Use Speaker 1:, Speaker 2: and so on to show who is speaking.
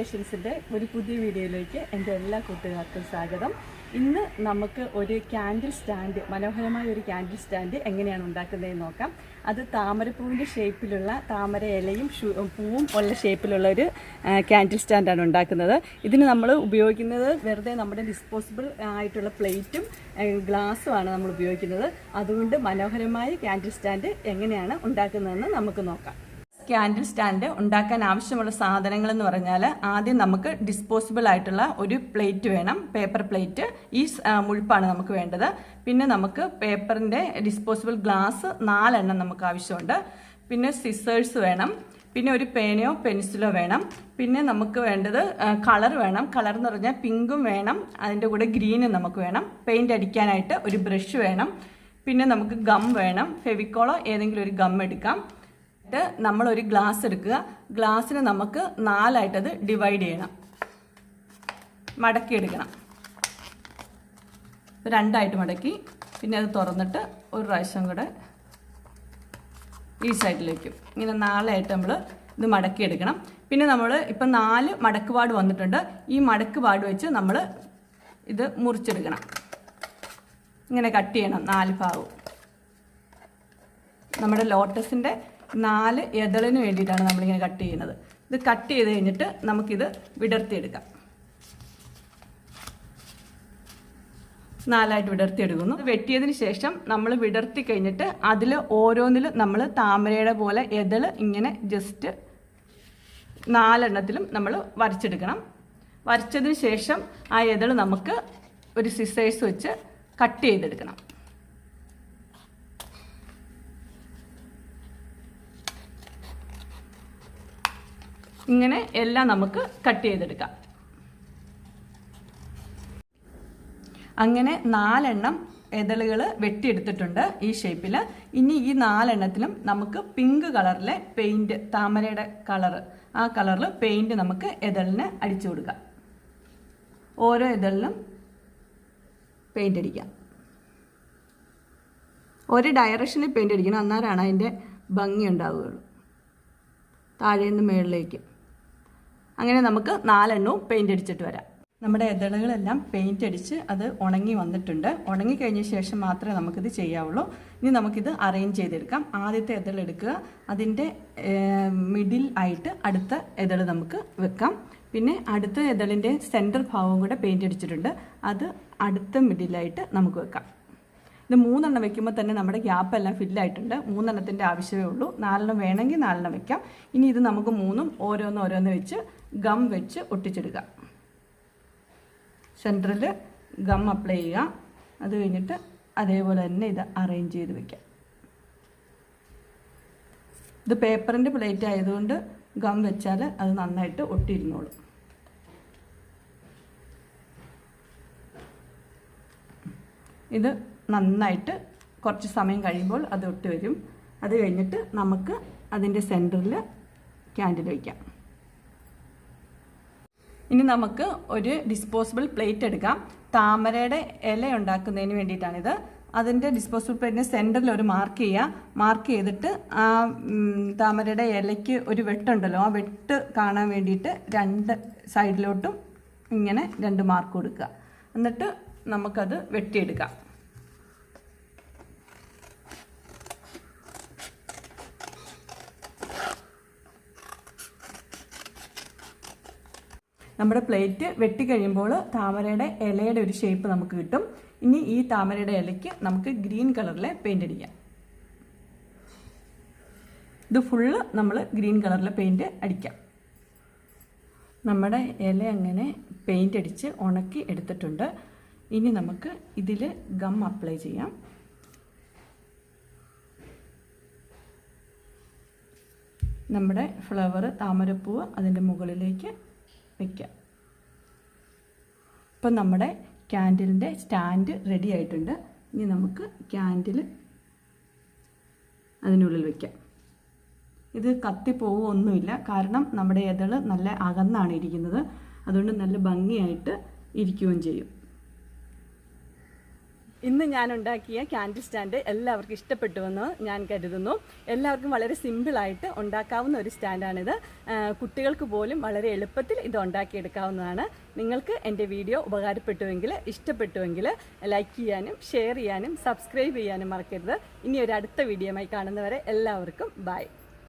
Speaker 1: ക്രിയേഷൻസിൻ്റെ ഒരു പുതിയ വീഡിയോയിലേക്ക് എൻ്റെ എല്ലാ കൂട്ടുകാർക്കും സ്വാഗതം. ഇന്ന് നമുക്ക് ഒരു ക്യാൻഡിൽ സ്റ്റാൻഡ്, മനോഹരമായ ഒരു ക്യാൻഡിൽ സ്റ്റാൻഡ് എങ്ങനെയാണ് ഉണ്ടാക്കുന്നതെന്ന് നോക്കാം. അത് താമരപ്പൂവിൻ്റെ ഷേപ്പിലുള്ള, താമര ഇലയും പൂവും ഉള്ള ഷേപ്പിലുള്ള ഒരു ക്യാൻഡിൽ സ്റ്റാൻഡാണ് ഉണ്ടാക്കുന്നത്. ഇതിന് നമ്മൾ ഉപയോഗിക്കുന്നത് വെറുതെ നമ്മുടെ ഡിസ്പോസിബിൾ ആയിട്ടുള്ള പ്ലേറ്റും ഗ്ലാസ്സുമാണ് നമ്മൾ ഉപയോഗിക്കുന്നത്. അതുകൊണ്ട് മനോഹരമായ ക്യാൻഡിൽ സ്റ്റാൻഡ് എങ്ങനെയാണ് ഉണ്ടാക്കുന്നതെന്ന് നമുക്ക് നോക്കാം. ക്യാൻഡിൽ സ്റ്റാൻഡ് ഉണ്ടാക്കാൻ ആവശ്യമുള്ള സാധനങ്ങൾ എന്ന് പറഞ്ഞാൽ, ആദ്യം നമുക്ക് ഡിസ്പോസിബിൾ ആയിട്ടുള്ള ഒരു പ്ലേറ്റ് വേണം, പേപ്പർ പ്ലേറ്റ്. ഈ മുഴുപ്പാണ് നമുക്ക് വേണ്ടത്. പിന്നെ നമുക്ക് പേപ്പറിൻ്റെ ഡിസ്പോസിബിൾ ഗ്ലാസ് 4 എണ്ണം നമുക്ക് ആവശ്യമുണ്ട്. പിന്നെ സിസേഴ്സ് വേണം. പിന്നെ ഒരു പേനയോ പെൻസിലോ വേണം. പിന്നെ നമുക്ക് വേണ്ടത് കളർ വേണം. കളർ എന്ന് പറഞ്ഞാൽ പിങ്കും വേണം, അതിൻ്റെ കൂടെ ഗ്രീനും നമുക്ക് വേണം. പെയിൻ്റ് അടിക്കാനായിട്ട് ഒരു ബ്രഷ് വേണം. പിന്നെ നമുക്ക് ഗം വേണം, ഫെവിക്കോളോ ഏതെങ്കിലും ഒരു ഗം എടുക്കാം. നമ്മളൊരു ഗ്ലാസ് എടുക്കുക. ഗ്ലാസ്സിന് നമുക്ക് 4 ആയിട്ടത് ഡിവൈഡ് ചെയ്യണം, മടക്കിയെടുക്കണം. 2 ആയിട്ട് മടക്കി, പിന്നെ അത് തുറന്നിട്ട് ഒരു പ്രാവശ്യം കൂടെ ഈ സൈഡിലേക്കും ഇങ്ങനെ 4 ആയിട്ട് നമ്മൾ ഇത് മടക്കിയെടുക്കണം. പിന്നെ നമ്മൾ ഇപ്പം 4 മടക്കുപാട് വന്നിട്ടുണ്ട്. ഈ മടക്കുപാട് വെച്ച് നമ്മൾ ഇത് മുറിച്ചെടുക്കണം. ഇങ്ങനെ കട്ട് ചെയ്യണം 4 ഭാഗവും. നമ്മുടെ ലോട്ടസിൻ്റെ 4 എതളിന് വേണ്ടിയിട്ടാണ് നമ്മളിങ്ങനെ കട്ട് ചെയ്യുന്നത്. ഇത് കട്ട് ചെയ്ത് കഴിഞ്ഞിട്ട് നമുക്കിത് വിടർത്തിയെടുക്കാം. 4 ആയിട്ട് വിടർത്തിയെടുക്കുന്നു. വെട്ടിയതിന് ശേഷം നമ്മൾ വിടർത്തി കഴിഞ്ഞിട്ട് അതിൽ ഓരോന്നിലും നമ്മൾ താമരയുടെ പോലെ എതള് ഇങ്ങനെ ജസ്റ്റ് 4 എണ്ണത്തിലും നമ്മൾ വരച്ചെടുക്കണം. വരച്ചതിന് ശേഷം ആ എതള് നമുക്ക് ഒരു സിസേഴ്സ് വെച്ച് കട്ട് ചെയ്തെടുക്കണം. ഇങ്ങനെ എല്ലാം നമുക്ക് കട്ട് ചെയ്തെടുക്കാം. അങ്ങനെ 4 എണ്ണം എതളുകൾ വെട്ടിയെടുത്തിട്ടുണ്ട് ഈ ഷേപ്പിൽ. ഇനി ഈ 4 എണ്ണത്തിലും നമുക്ക് പിങ്ക് കളറിലെ പെയിൻറ്, താമരയുടെ കളറ്, ആ കളറിൽ പെയിൻറ് നമുക്ക് എതളിന് അടിച്ചു കൊടുക്കാം. ഓരോ എതളിലും പെയിൻ്റ് അടിക്കാം. ഒരു ഡയറക്ഷനിൽ പെയിൻ്റ് അടിക്കണം, അന്നേരമാണ് അതിൻ്റെ ഭംഗി ഉണ്ടാവുകയുള്ളൂ, താഴേന്ന് മുകളിലേക്ക്. അങ്ങനെ നമുക്ക് 4 എണ്ണവും പെയിൻ്റ് അടിച്ചിട്ട് വരാം. നമ്മുടെ എതളുകളെല്ലാം പെയിൻ്റ് അടിച്ച് അത് ഉണങ്ങി വന്നിട്ടുണ്ട്. ഉണങ്ങി കഴിഞ്ഞ ശേഷം മാത്രമേ നമുക്കിത് ചെയ്യാവുള്ളൂ. ഇനി നമുക്കിത് അറേഞ്ച് ചെയ്തെടുക്കാം. ആദ്യത്തെ എതൾ എടുക്കുക, അതിൻ്റെ മിഡിൽ ആയിട്ട് അടുത്ത എതൾ നമുക്ക് വെക്കാം. പിന്നെ അടുത്ത എതളിൻ്റെ സെൻറ്റർ ഭാഗവും കൂടെ പെയിൻ്റ് അടിച്ചിട്ടുണ്ട്, അത് അടുത്ത മിഡിലായിട്ട് നമുക്ക് വെക്കാം. ഇത് 3 എണ്ണം വെക്കുമ്പോൾ തന്നെ നമ്മുടെ ഗ്യാപ്പെല്ലാം ഫില്ലായിട്ടുണ്ട്. 3 എണ്ണത്തിൻ്റെ ആവശ്യമേ ഉള്ളൂ. 4 എണ്ണം വേണമെങ്കിൽ 4 എണ്ണം വെക്കാം. ഇനി ഇത് നമുക്ക് 3ഉം ഓരോന്ന് വെച്ച് ഗം വെച്ച് ഒട്ടിച്ചെടുക്കാം. സെൻറ്ററിൽ ഗം അപ്ലൈ ചെയ്യുക. അത് കഴിഞ്ഞിട്ട് അതേപോലെ തന്നെ ഇത് അറേഞ്ച് ചെയ്ത് വെക്കാം. ഇത് പേപ്പറിൻ്റെ പ്ലേറ്റ് ആയതുകൊണ്ട് ഗം വെച്ചാൽ അത് നന്നായിട്ട് ഒട്ടിയിരുന്നോളും. ഇത് നന്നായിട്ട് കുറച്ച് സമയം കഴിയുമ്പോൾ അത് ഒട്ടി വരും. അത് കഴിഞ്ഞിട്ട് നമുക്ക് അതിൻ്റെ സെൻറ്ററിൽ ക്യാൻഡിൽ വയ്ക്കാം. ഇനി നമുക്ക് ഒരു ഡിസ്പോസിബിൾ പ്ലേറ്റ് എടുക്കാം. താമരയുടെ ഇല ഉണ്ടാക്കുന്നതിന് വേണ്ടിയിട്ടാണിത്. അതിൻ്റെ ഡിസ്പോസിബിൾ പ്ലേറ്റിൻ്റെ സെൻറ്ററിൽ ഒരു മാർക്ക് ചെയ്യുക. മാർക്ക് ചെയ്തിട്ട് ആ താമരയുടെ ഇലയ്ക്ക് ഒരു വെട്ടുണ്ടല്ലോ, ആ വെട്ട് കാണാൻ വേണ്ടിയിട്ട് 2 സൈഡിലോട്ടും ഇങ്ങനെ 2 മാർക്ക് കൊടുക്കുക. എന്നിട്ട് നമുക്കത് വെട്ടിയെടുക്കാം. നമ്മുടെ പ്ലേറ്റ് വെട്ടിക്കഴിയുമ്പോൾ താമരയുടെ ഇലയുടെ ഒരു ഷേപ്പ് നമുക്ക് കിട്ടും. ഇനി ഈ താമരയുടെ ഇലയ്ക്ക് നമുക്ക് ഗ്രീൻ കളറിലെ പെയിൻ്റ് അടിക്കാം. ഇത് ഫുള്ള് നമ്മൾ ഗ്രീൻ കളറിലെ പെയിൻറ് അടിക്കാം. നമ്മുടെ ഇല അങ്ങനെ പെയിൻ്റ് അടിച്ച് ഉണക്കി എടുത്തിട്ടുണ്ട്. ഇനി നമുക്ക് ഇതിൽ ഗം അപ്ലൈ ചെയ്യാം. നമ്മുടെ ഫ്ലവർ, താമരപ്പൂവ് അതിൻ്റെ മുകളിലേക്ക് വയ്ക്കാം. ഇപ്പം നമ്മുടെ ക്യാൻഡിലിൻ്റെ സ്റ്റാൻഡ് റെഡി ആയിട്ടുണ്ട്. ഇനി നമുക്ക് ക്യാൻഡിൽ അതിനുള്ളിൽ വയ്ക്കാം. ഇത് കത്തിപ്പോവുകയൊന്നുമില്ല, കാരണം നമ്മുടെ എതള് നല്ല അകന്നാണ് ഇരിക്കുന്നത്. അതുകൊണ്ട് നല്ല ഭംഗിയായിട്ട് ഇരിക്കുകയും ചെയ്യും. ഇന്ന് ഞാൻ ഉണ്ടാക്കിയ ക്യാൻഡിൽ സ്റ്റാൻഡ് എല്ലാവർക്കും ഇഷ്ടപ്പെട്ടുവെന്ന് ഞാൻ കരുതുന്നു. എല്ലാവർക്കും വളരെ സിമ്പിളായിട്ട് ഉണ്ടാക്കാവുന്ന ഒരു സ്റ്റാൻഡാണിത്. കുട്ടികൾക്ക് പോലും വളരെ എളുപ്പത്തിൽ ഇത് ഉണ്ടാക്കിയെടുക്കാവുന്നതാണ്. നിങ്ങൾക്ക് എൻ്റെ വീഡിയോ ഉപകാരപ്പെട്ടുവെങ്കിൽ, ഇഷ്ടപ്പെട്ടുവെങ്കിൽ ലൈക്ക് ചെയ്യാനും ഷെയർ ചെയ്യാനും സബ്സ്ക്രൈബ് ചെയ്യാനും മറക്കരുത്. ഇനി ഒരു അടുത്ത വീഡിയോയുമായി കാണുന്നവരെ എല്ലാവർക്കും ബൈ.